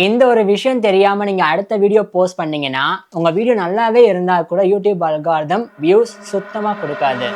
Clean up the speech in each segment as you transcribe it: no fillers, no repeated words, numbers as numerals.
இந்த ஒரு விஷயம் தெரியாம நீங்க அடுத்த வீடியோ போஸ்ட் பண்ணீங்கன்னா உங்க வீடியோ நல்லாவே இருந்தா கூட யூடியூப் அல்காரிதம் வியூஸ் சுத்தமா கொடுக்காது.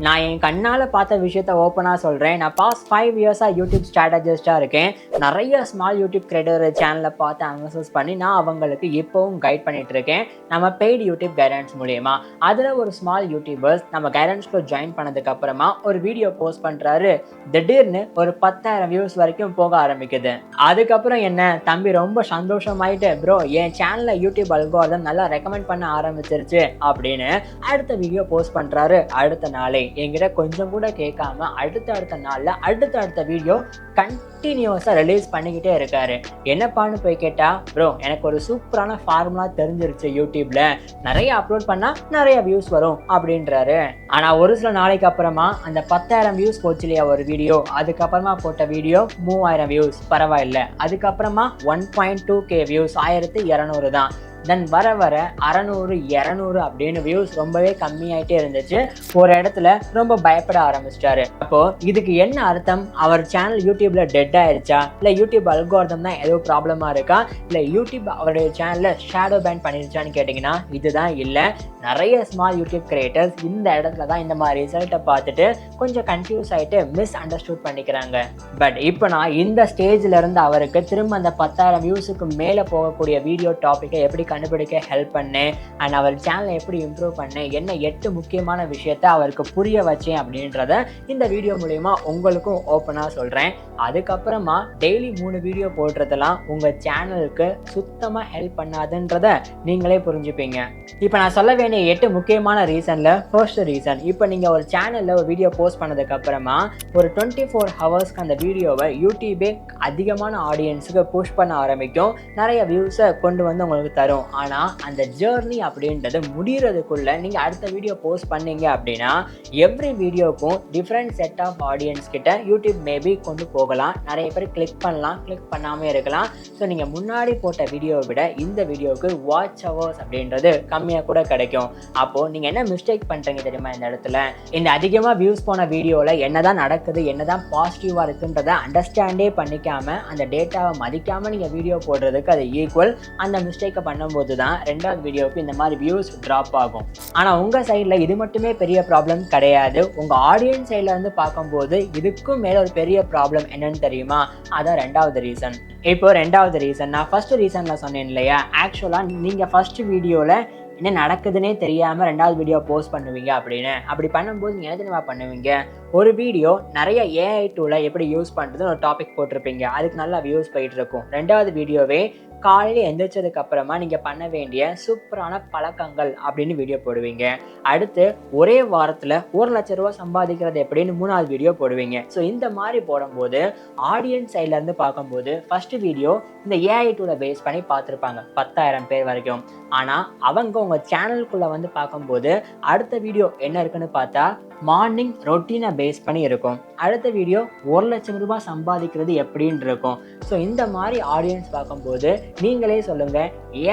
நான் என் கண்ணால் பார்த்த விஷயத்த ஓப்பனாக சொல்கிறேன். நான் பாஸ்ட் 5 இயர்ஸாக யூடியூப் ஸ்ட்ராட்டஜிஸ்டாக இருக்கேன். நிறைய ஸ்மால் யூடியூப் கிரியேட்டர் சேனலை பார்த்து அனலைசிஸ் பண்ணி நான் அவங்களுக்கு இப்போவும் கைட் பண்ணிட்டு இருக்கேன் நம்ம பெய்டு யூடியூப் கைடன்ஸ் மூலியமா. அதில் ஒரு ஸ்மால் யூடியூபர்ஸ் நம்ம கைடன்ஸ்க்கு ஜாயின் பண்ணதுக்கு அப்புறமா ஒரு வீடியோ போஸ்ட் பண்ணுறாரு. திடீர்னு ஒரு 10,000 வியூஸ் வரைக்கும் போக ஆரம்பிக்குது. அதுக்கப்புறம் என்ன தம்பி ரொம்ப சந்தோஷமாயிட்டு, ப்ரோ என் சேனலில் யூடியூப் அல்காரிதம் நல்லா ரெக்கமெண்ட் பண்ண ஆரம்பிச்சிருச்சு அப்படின்னு அடுத்த வீடியோ போஸ்ட் பண்ணுறாரு. அடுத்த நாளே என்கிட்ட கொஞ்சம் கூட கேட்காம அடுத்த நாள்ல அடுத்த வீடியோ கண்டினியூஸா ரிலீஸ் பண்ணிக்கிட்டே இருக்காரு. என்னப்பான்னு போய் கேட்டா, ப்ரோ எனக்கு ஒரு சூப்பரான ஃபார்முலா தெரிஞ்சிருச்சு, யூடியூப்ல நிறைய அப்லோட் பண்ணா நிறைய வியூஸ் வரும் அப்படின்றாரு. ஆனா ஒரு சில நாளைக்கு அப்புறமா அந்த 10,000 வியூஸ் போச்சு இல்லையா ஒரு வீடியோ, அதுக்கப்புறமா போட்ட வீடியோ 3000 வியூஸ், பரவாயில்ல. அதுக்கப்புறமா 1.2K வியூஸ், 1200 தான். தென் வர 600 200 அப்படின்னு வியூஸ் ரொம்பவே கம்மியாயிட்டே இருந்துச்சு. ஒரு இடத்துல ரொம்ப பயப்பட ஆரம்பிச்சிட்டாரு. அப்போ இதுக்கு என்ன அர்த்தம்? அவர் சேனல் யூடியூப்ல டெட் ஆயிருச்சா, இல்ல யூடியூப் அல்காரிதம் தான் ஏதோ ப்ராப்ளமா இருக்கா, இல்ல யூடியூப் அவருடைய சேனல்ல ஷேடோ பேன் பண்ணிருச்சான்னு கேட்டீங்கன்னா இதுதான் இல்ல. நிறைய ஸ்மால் யூடியூப் கிரியேட்டர்ஸ் இந்த இடத்துல தான் இந்த மாதிரி ரிசல்ட்டை பார்த்துட்டு கொஞ்சம் கன்ஃபியூஸ் ஆயிட்டு மிஸ் அண்டர்ஸ்டூட் பண்ணிக்கிறாங்க. பட் இப்போ நான் இந்த ஸ்டேஜ்ல இருந்து அவருக்கு திரும்ப அந்த 10,000 வியூஸுக்கு மேல போகக்கூடிய வீடியோ டாபிக்கை எப்படி கண்டுபிடிக்க ஹெல்ப் பண்ணேன், அண்ட் அவர் சேனலை எப்படி இம்ப்ரூவ் பண்ணேன், என்ன 8 முக்கியமான விஷயத்தை அவருக்கு புரிய வச்சேன் அப்படின்றத இந்த வீடியோ மூலமா உங்களுக்கும் ஓப்பனாக சொல்றேன். அதுக்கப்புறமா டெய்லி 3 வீடியோ போடுறதெல்லாம் உங்க சேனலுக்கு சுத்தமா ஹெல்ப் பண்ணாதுன்றத நீங்களே புரிஞ்சுப்பீங்க. இப்போ நான் சொல்ல வேண்டிய 8 முக்கியமான ரீசன்ல ஃபர்ஸ்ட் ரீசன், இப்போ நீங்க ஒரு சேனல்ல ஒரு வீடியோ போஸ்ட் பண்ணதுக்கு அப்புறமா ஒரு 24 ஹவர்ஸ்க்கு அந்த வீடியோவை யூடியூபே அதிகமான ஆடியன்ஸுக்கு புஷ் பண்ண ஆரம்பிக்கும், நிறைய வியூஸை கொண்டு வந்து உங்களுக்கு தரும். ஆனா அந்த ஜர்னி அப்படின்றது முடியறதுக்குள்ள நீங்க அடுத்த வீடியோ போஸ்ட் பண்ணீங்க அப்படின்னா எவ்ரி வீடியோக்கும் டிஃப்ரெண்ட் செட் ஆஃப் ஆடியன்ஸ் கிட்ட யூடியூப் மேபி கொண்டு போகலாம். நிறைய பேர் கிளிக் பண்ணலாம், கிளிக் பண்ணாம இருக்கலாம். ஸோ நீங்க முன்னாடி போட்ட வீடியோவை விட இந்த வீடியோவுக்கு வாட்ச் ஹவர்ஸ் அப்படின்றது கம்மியா கூட கிடைக்கும். அப்போ நீங்க என்ன மிஸ்டேக் பண்றீங்க தெரியுமா? இந்த இடத்துல இந்த அதிகமா வியூஸ் போன வீடியோல என்னதான் நடக்குது, என்னதான் பாசிட்டிவா இருக்குன்றத அண்டர்ஸ்டாண்டே பண்ணிக்காம அந்த டேட்டாவை மதிக்காம நீங்க வீடியோ போடுறதுக்கு அது ஈக்குவல். அந்த மிஸ்டேக்கை பண்ணும்போது தான் ரெண்டாவது வீடியோவுக்கு இந்த மாதிரி வியூஸ் டிராப் ஆகும். ஆனா உங்க சைட்ல இது மட்டுமே பெரிய ப்ராப்ளம் கிடையாது. உங்க ஆடியன்ஸ் சைட்ல இருந்து பார்க்கும்போது இதுக்கும் மேல ஒரு பெரிய ப்ராப்ளம் என்னன்னு தெரியுமா? அதான் ரெண்டாவது ரீசன். இப்போ ரெண்டாவது ரீசன், நான் ஃபர்ஸ்ட் ரீசன்ல சொன்னேன் இல்லையா, ஆக்சுவலா நீங்க ஃபர்ஸ்ட் வீடியோல என்ன நடக்குதுன்னே தெரியாம ரெண்டாவது வீடியோ போஸ்ட் பண்ணுவீங்க அப்படின்னு. அப்படி பண்ணும்போது நீங்க என்ன தெரியுமா பண்ணுவீங்க? ஒரு வீடியோ நிறைய ஏஐ டூலை எப்படி யூஸ் பண்றதுன்னு ஒரு டாபிக் போட்டிருப்பீங்க, அதுக்கு நல்லா வியூஸ் போயிட்டு இருக்கும். ரெண்டாவது வீடியோவே காலையில் எந்திரிச்சதுக்கு அப்புறமா நீங்க பண்ண வேண்டிய சூப்பரான பழக்கங்கள் அப்படின்னு வீடியோ போடுவீங்க. அடுத்து ஒரே வாரத்துல 1,00,000 ரூபாய் சம்பாதிக்கிறது எப்படின்னு 3வது வீடியோ போடுவீங்க. ஸோ இந்த மாதிரி போடும்போது ஆடியன்ஸ் சைட்ல இருந்து பார்க்கும்போது ஃபர்ஸ்ட் வீடியோ இந்த ஏஐ டூலை பேஸ் பண்ணி பார்த்துருப்பாங்க 10,000 பேர் வரைக்கும். ஆனா அவங்க உங்க சேனலுக்குள்ள வந்து பார்க்கும்போது அடுத்த வீடியோ என்ன இருக்குன்னு பார்த்தா மார்னிங் ரொட்டீனை பேஸ் பண்ணி இருக்கும். அடுத்த வீடியோ 1,00,000 ரூபாய் சம்பாதிக்கிறது எப்படின்னு இருக்கும். ஸோ இந்த மாதிரி ஆடியன்ஸ் பார்க்கும்போது நீங்களே சொல்லுங்க,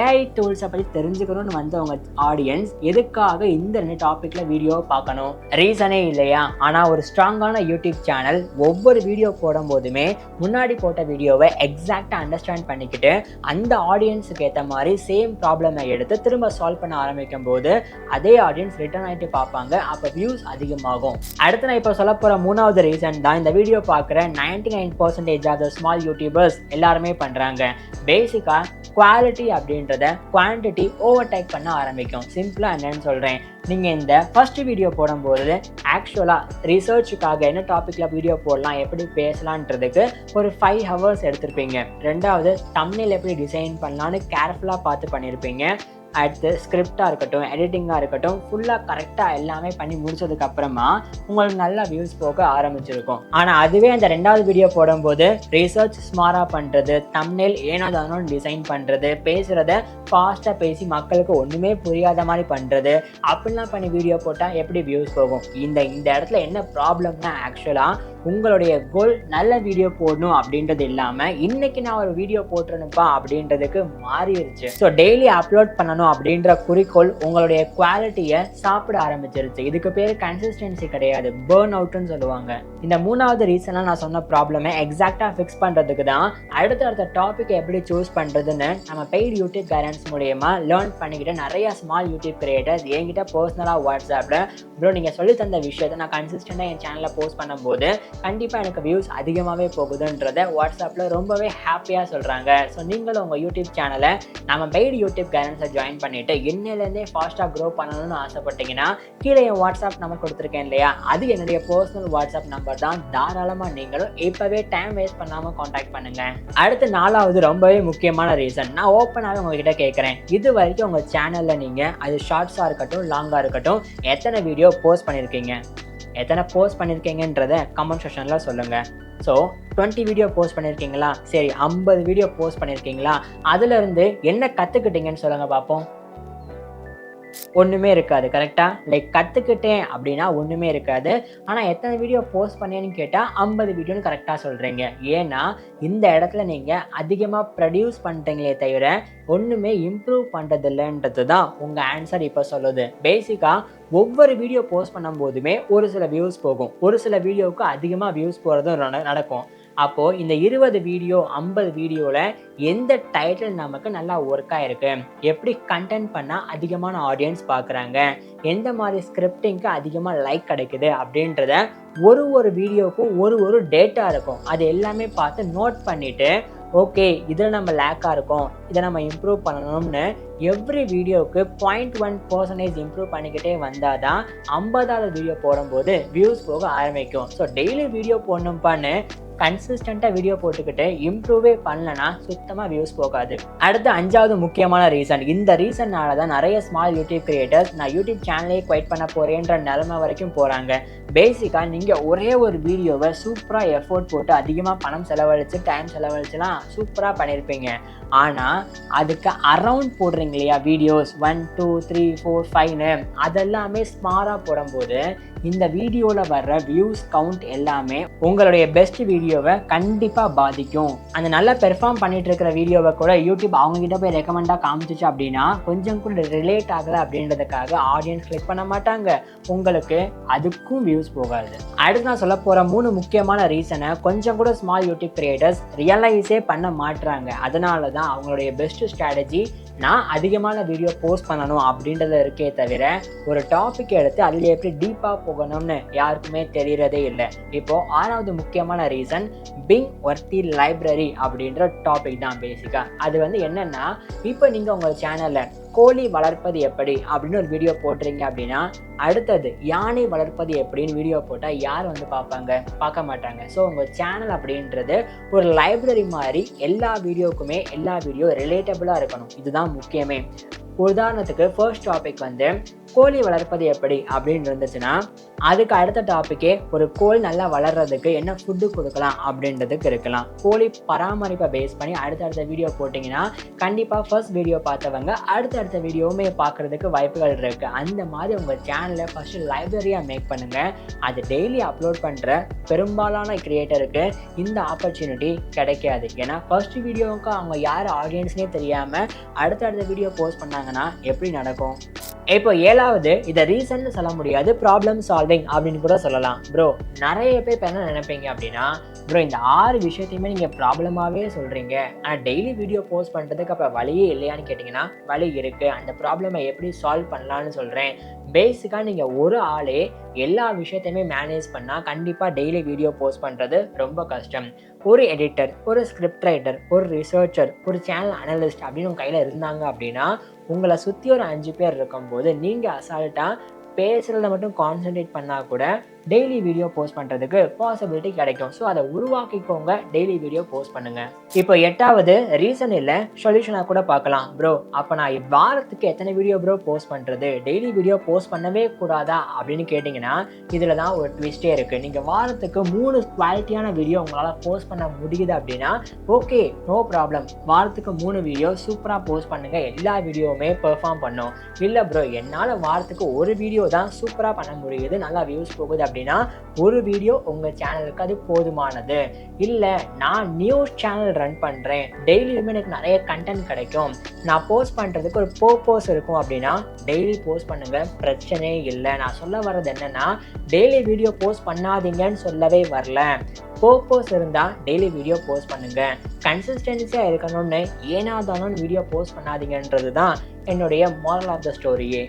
ஏஐ டூல்ஸை பற்றி தெரிஞ்சுக்கணும்னு வந்த உங்க ஆடியன்ஸ் எதுக்காக இந்த 2 டாபிக்ல வீடியோ பார்க்கணும்? ரீசனே இல்லையா? ஆனால் ஒரு ஸ்ட்ராங்கான யூடியூப் சேனல் ஒவ்வொரு வீடியோ போடும் போதுமே முன்னாடி போட்ட வீடியோவை எக்ஸாக்டாக அண்டர்ஸ்டாண்ட் பண்ணிக்கிட்டு அந்த ஆடியன்ஸுக்கு ஏற்ற மாதிரி சேம் ப்ராப்ளமை எடுத்து திரும்ப சால்வ் பண்ண ஆரம்பிக்கும் போது அதே ஆடியன்ஸ் ரிட்டர்ன் ஆகிட்டு பார்ப்பாங்க. அப்போ வியூஸ் அதிகமாகும். அடுத்து நான் இப்போ சொல்ல போகிற 3வது ரீசன் தான் இந்த வீடியோ பார்க்குற 99% ஆஃப் த ஸ்மால் யூடியூபர்ஸ் எல்லாருமே பண்ணுறாங்க. பேசிக்கா குவாலிட்டி அப்படின்றத குவான்டிட்டி ஓவர்டேக் பண்ண ஆரம்பிக்கும். சிம்பிளா என்னன்னு சொல்றேன், நீங்க இந்த ஃபர்ஸ்ட் வீடியோ போடும்போது ஆக்சுவலா ரிசர்ச்சுக்காக என்ன டாபிக்ல வீடியோ போடலாம், எப்படி பேசலான்றதுக்கு ஒரு 5 ஹவர்ஸ் எடுத்திருப்பீங்க. ரெண்டாவது தம்ப்நெயில் எப்படி டிசைன் பண்ணலான்னு கேர்ஃபுல்லா பார்த்து பண்ணியிருப்பீங்க. அடுத்து ஸ்கிரிப்டாக இருக்கட்டும், எடிட்டிங்காக இருக்கட்டும், ஃபுல்லாக கரெக்டாக எல்லாமே பண்ணி முடிச்சதுக்கு அப்புறமா உங்களுக்கு நல்ல வியூஸ் போக ஆரம்பிச்சிருக்கும். ஆனால் அதுவே அந்த ரெண்டாவது வீடியோ போடும்போது ரிசர்ச் ஸ்மாராக பண்ணுறது, தம்ப்நெயில் ஏனாதானோன்னு டிசைன் பண்ணுறது, பேசுகிறத ஃபாஸ்ட்டாக பேசி மக்களுக்கு ஒன்றுமே புரியாத மாதிரி பண்ணுறது, அப்படிலாம் பண்ணி வீடியோ போட்டால் எப்படி வியூஸ் போகும்? இந்த இடத்துல என்ன ப்ராப்ளம்னா ஆக்சுவலாக உங்களுடைய கோல் நல்ல வீடியோ போடணும் அப்படின்றது இல்லாமல் இன்னைக்கு நான் ஒரு வீடியோ போட்டுருணுப்பா அப்படின்றதுக்கு மாறிடுச்சு. ஸோ டெய்லி அப்லோட் பண்ணணும் அப்படின்ற குறிக்கோள் உங்களுடைய குவாலிட்டியை சாப்பிட ஆரம்பிச்சிருச்சு. இதுக்கு பேர் கன்சிஸ்டன்சி கிடையாது, பேர்ன் அவுட்னு சொல்லுவாங்க. இந்த மூணாவது ரீசனாக நான் சொன்ன ப்ராப்ளமை எக்ஸாக்டாக ஃபிக்ஸ் பண்ணுறதுக்கு தான் அடுத்த டாபிக் எப்படி சூஸ் பண்ணுறதுன்னு நம்ம பெய்டு யூடியூப் கைடன்ஸ் மூலியமா லேர்ன் பண்ணிக்கிட்டு நிறைய ஸ்மால் யூடியூப் கிரியேட்டர்ஸ் என்கிட்ட பர்சனலாக வாட்ஸ்அப்பில் ப்ரோ நீங்கள் சொல்லி தந்த விஷயத்தை நான் கன்சிஸ்டண்டாக என் சேனலில் போஸ்ட் பண்ணும்போது கண்டிப்பாக எனக்கு வியூஸ் அதிகமாகவே போகுதுன்றதை வாட்ஸ்அப்பில் ரொம்பவே ஹாப்பியாக சொல்கிறாங்க. ஸோ நீங்களும் உங்கள் யூடியூப் சேனலை நம்ம பெய்டு யூடியூப் கைடன்ஸை ஜாயின் பண்ணிவிட்டு இன்னிலேருந்தே ஃபாஸ்ட்டாக க்ரோ பண்ணணும்னு ஆசைப்பட்டீங்கன்னா கீழே என் வாட்ஸ்அப் நம்பர் கொடுத்துருக்கேன் இல்லையா, அது என்னுடைய பர்சனல் வாட்ஸ்அப் நம்பர் தான். தாராளமாக நீங்களும் இப்போவே டைம் வேஸ்ட் பண்ணாமல் காண்டாக்ட் பண்ணுங்கள். அடுத்து நாலாவது ரொம்பவே முக்கியமான ரீசன், நான் ஓப்பனாகவே உங்ககிட்ட கேட்குறேன், இது வரைக்கும் உங்கள் சேனலில் நீங்கள் அது ஷார்ட்ஸாக இருக்கட்டும் லாங்காக இருக்கட்டும் எத்தனை வீடியோ போஸ்ட் பண்ணியிருக்கீங்கன்றதை கமெண்ட் செக்ஷனில் சொல்லுங்கள். ஸோ 20 வீடியோ போஸ்ட் பண்ணியிருக்கீங்களா, சரி 50 வீடியோ போஸ்ட் பண்ணியிருக்கீங்களா, அதுலேருந்து என்ன கற்றுக்கிட்டீங்கன்னு சொல்லுங்கள் பார்ப்போம். ஒன்றுமே இருக்காது. கரெக்டாக லைக் கற்றுக்கிட்டேன் அப்படின்னா ஒன்றுமே இருக்காது. ஆனால் எத்தனை வீடியோ போஸ்ட் பண்ணேன்னு கேட்டால் 50 வீடியோன்னு கரெக்டாக சொல்கிறீங்க. ஏன்னா இந்த இடத்துல நீங்கள் அதிகமாக ப்ரொடியூஸ் பண்ணுறீங்களே தவிர ஒன்றுமே இம்ப்ரூவ் பண்ணுறதில்லைன்றது தான் உங்கள் ஆன்சர் இப்போ சொல்லுது. பேசிக்காக ஒவ்வொரு வீடியோ போஸ்ட் பண்ணும்போதுமே ஒரு சில வியூஸ் போகும், ஒரு சில வீடியோவுக்கு அதிகமாக வியூஸ் போகிறதும் நடக்கும். அப்போது இந்த 20 வீடியோ 50 வீடியோவில் எந்த டைட்டில் நமக்கு நல்லா ஒர்க் ஆகிருக்கு, எப்படி கண்டென்ட் பண்ணால் அதிகமான ஆடியன்ஸ் பார்க்குறாங்க, எந்த மாதிரி ஸ்கிரிப்டிங்க்கு அதிகமாக லைக் கிடைக்குது அப்படின்றத ஒரு வீடியோவுக்கும் ஒரு டேட்டா இருக்கும். அது எல்லாமே பார்த்து நோட் பண்ணிவிட்டு ஓகே இதில் நம்ம லேக்காக இருக்கோம், இதை நம்ம இம்ப்ரூவ் பண்ணணும்னு எவ்ரி வீடியோவுக்கு 0.1% இம்ப்ரூவ் பண்ணிக்கிட்டே வந்தால் தான் 50வது வீடியோ போடும்போது வியூஸ் போக ஆரம்பிக்கும். ஸோ டெய்லி வீடியோ போடணும்ப்பான்னு கன்சிஸ்டண்ட்டாக வீடியோ போட்டுக்கிட்டு இம்ப்ரூவே பண்ணலன்னா சுத்தமாக வியூஸ் போகாது. அடுத்து 5வது முக்கியமான ரீசன், இந்த ரீசன்னால தான் நிறைய ஸ்மால் யூடியூப் கிரியேட்டர்ஸ் நான் யூடியூப் சேனலே குவைட் பண்ண போகிறேன்ற நிலைமை வரைக்கும் போகிறாங்க. பேசிக்காக நீங்கள் ஒரே ஒரு வீடியோவை சூப்பராக எஃபோர்ட் போட்டு அதிகமாக பணம் செலவழித்து டைம் செலவழிச்சுலாம் சூப்பராக பண்ணியிருப்பீங்க. ஆனால் அதுக்கு அரவுண்ட் போடுறீங்க இல்லையா வீடியோஸ் 1 2 3 4 5ன்னு அதெல்லாமே ஸ்மாராக போடும்போது இந்த வீடியோவில் வர்ற வியூஸ் கவுண்ட் எல்லாமே உங்களுடைய பெஸ்ட் வீடியோவை கண்டிப்பாக பாதிக்கும். அந்த நல்லா பெர்ஃபார்ம் பண்ணிட்டு இருக்கிற வீடியோவை கூட யூடியூப் அவங்ககிட்ட போய் ரெக்கமெண்டாக காமிச்சிச்சு அப்படின்னா கொஞ்சம் கூட ரிலேட் ஆகலை அப்படின்றதுக்காக ஆடியன்ஸ் கிளிக் பண்ண மாட்டாங்க, உங்களுக்கு அதுக்கும் வியூஸ் போகாது. அடுத்து நான் சொல்ல போகிற 3 முக்கியமான ரீசனை கொஞ்சம் கூட ஸ்மால் யூடியூப் கிரியேட்டர்ஸ் ரியலைஸே பண்ண மாட்டுறாங்க. அதனால தான் அவங்களுடைய பெஸ்ட் ஸ்ட்ராட்டஜி நான் அதிகமான வீடியோ போஸ்ட் பண்ணணும் அப்படின்றத இருக்கே தவிர ஒரு டாபிக் எடுத்து அதில் எப்படி டீப்பாக போகணும்னு யாருக்குமே தெரியறதே இல்லை. இப்போ 6வது முக்கியமான ரீசன் பிங் ஒர்த்தி லைப்ரரி அப்படின்ற டாபிக் தான். பேசிக்காக அது என்னன்னா, இப்போ நீங்கள் உங்கள் சேனலில் கோழி வளர்ப்பது எப்படி அப்படின்னு ஒரு வீடியோ போட்டுறீங்க அப்படின்னா அடுத்தது யானை வளர்ப்பது எப்படின்னு வீடியோ போட்டால் யார் பார்க்க மாட்டாங்க. ஸோ உங்கள் சேனல் அப்படின்றது ஒரு லைப்ரரி மாதிரி எல்லா வீடியோ ரிலேட்டபிளாக இருக்கணும். இதுதான் முக்கியமே. உதாரணத்துக்கு ஃபர்ஸ்ட் டாபிக் கோழி வளர்ப்பது எப்படி அப்படின்னு இருந்துச்சுன்னா அதுக்கு அடுத்த டாப்பிக்கே ஒரு கோழி நல்லா வளர்றதுக்கு என்ன ஃபுட்டு கொடுக்கலாம் அப்படின்றதுக்கு இருக்கலாம். கோழி பராமரிப்பை பேஸ் பண்ணி அடுத்தடுத்த வீடியோ போட்டிங்கன்னா கண்டிப்பாக ஃபர்ஸ்ட் வீடியோ பார்த்தவங்க அடுத்தடுத்த வீடியோவுமே பார்க்குறதுக்கு வாய்ப்புகள் இருக்குது. அந்த மாதிரி உங்கள் சேனலை ஃபஸ்ட்டு லைப்ரரியாக மேக் பண்ணுங்கள். அது டெய்லி அப்லோட் பண்ணுற பெரும்பாலான கிரியேட்டருக்கு இந்த ஆப்பர்ச்சுனிட்டி கிடைக்காது. ஏன்னா ஃபர்ஸ்ட் வீடியோவுக்கு அவங்க யார் ஆடியன்ஸ்னே தெரியாமல் அடுத்தடுத்த வீடியோ போஸ்ட் பண்ணாங்கன்னா எப்படி நடக்கும்? இப்போ 7வது இதை ரீசன் சொல்ல முடியாது, ப்ராப்ளம் சால்விங் அப்படின்னு கூட சொல்லலாம். ப்ரோ நிறைய பேர் இப்போ என்ன நினைப்பீங்க அப்படின்னா, ப்ரோ இந்த 6 விஷயத்தையுமே நீங்கள் ப்ராப்ளமாகவே சொல்கிறீங்க, ஆனால் டெய்லி வீடியோ போஸ்ட் பண்ணுறதுக்கு அப்போ வழியே இல்லையான்னு கேட்டிங்கன்னா வழி இருக்குது. அந்த ப்ராப்ளமை எப்படி சால்வ் பண்ணலான்னு சொல்கிறேன். பேசிக்காக நீங்கள் ஒரு ஆளே எல்லா விஷயத்தையுமே மேனேஜ் பண்ணால் கண்டிப்பாக டெய்லி வீடியோ போஸ்ட் பண்ணுறது ரொம்ப கஷ்டம். ஒரு எடிட்டர், ஒரு ஸ்கிரிப்ட் ரைட்டர், ஒரு ரிசர்ச்சர், ஒரு சேனல் அனலிஸ்ட் அப்படின்னு உங்கள் கையில் இருந்தாங்க அப்படின்னா உங்களை சுற்றி ஒரு 5 பேர் இருக்கும்போது நீங்கள் அசால்ட்டாக பேசுகிறத மட்டும் கான்சென்ட்ரேட் பண்ணால் கூட டெய்லி வீடியோ போஸ்ட் பண்ணுறதுக்கு பாசிபிலிட்டி கிடைக்கும். ஸோ அதை உருவாக்கிக்கோங்க, டெய்லி வீடியோ போஸ்ட் பண்ணுங்கள். இப்போ 8வது ரீசன் இல்லை, சொல்யூஷனாக கூட பார்க்கலாம். ப்ரோ அப்போ நான் வாரத்துக்கு எத்தனை வீடியோ ப்ரோ போஸ்ட் பண்ணுறது, டெய்லி வீடியோ போஸ்ட் பண்ணவே கூடாதா அப்படின்னு கேட்டிங்கன்னா இதில் தான் ஒரு ட்விஸ்டே இருக்குது. நீங்கள் வாரத்துக்கு 3 குவாலிட்டியான வீடியோ உங்களால் போஸ்ட் பண்ண முடியுது அப்படின்னா ஓகே நோ ப்ராப்ளம், வாரத்துக்கு 3 வீடியோ சூப்பராக போஸ்ட் பண்ணுங்கள், எல்லா வீடியோவுமே பெர்ஃபார்ம் பண்ணும். இல்லை ப்ரோ என்னால் வாரத்துக்கு ஒரு வீடியோ தான் சூப்பராக பண்ண முடியுது, நல்லா வியூஸ் போகுது அப்படின்னா ஒரு வீடியோ உங்கள் சேனலுக்கு அது போதுமானது. இல்லை நான் நியூஸ் சேனல் ரன் பண்ணுறேன், டெய்லியுமே எனக்கு நிறைய கண்டென்ட் கிடைக்கும், நான் போஸ்ட் பண்ணுறதுக்கு ஒரு பர்பஸ் இருக்கும் அப்படின்னா டெய்லி போஸ்ட் பண்ணுங்கள், பிரச்சனையே இல்லை. நான் சொல்ல வர்றது என்னென்னா டெய்லி வீடியோ போஸ்ட் பண்ணாதீங்கன்னு சொல்லவே வரல. பர்பஸ் இருந்தால் டெய்லி வீடியோ போஸ்ட் பண்ணுங்கள். கன்சிஸ்டன்சியாக இருக்கணும்னு ஏனாதானு வீடியோ போஸ்ட் பண்ணாதீங்கன்றது தான் என்னுடைய moral ஆஃப் த ஸ்டோரியே.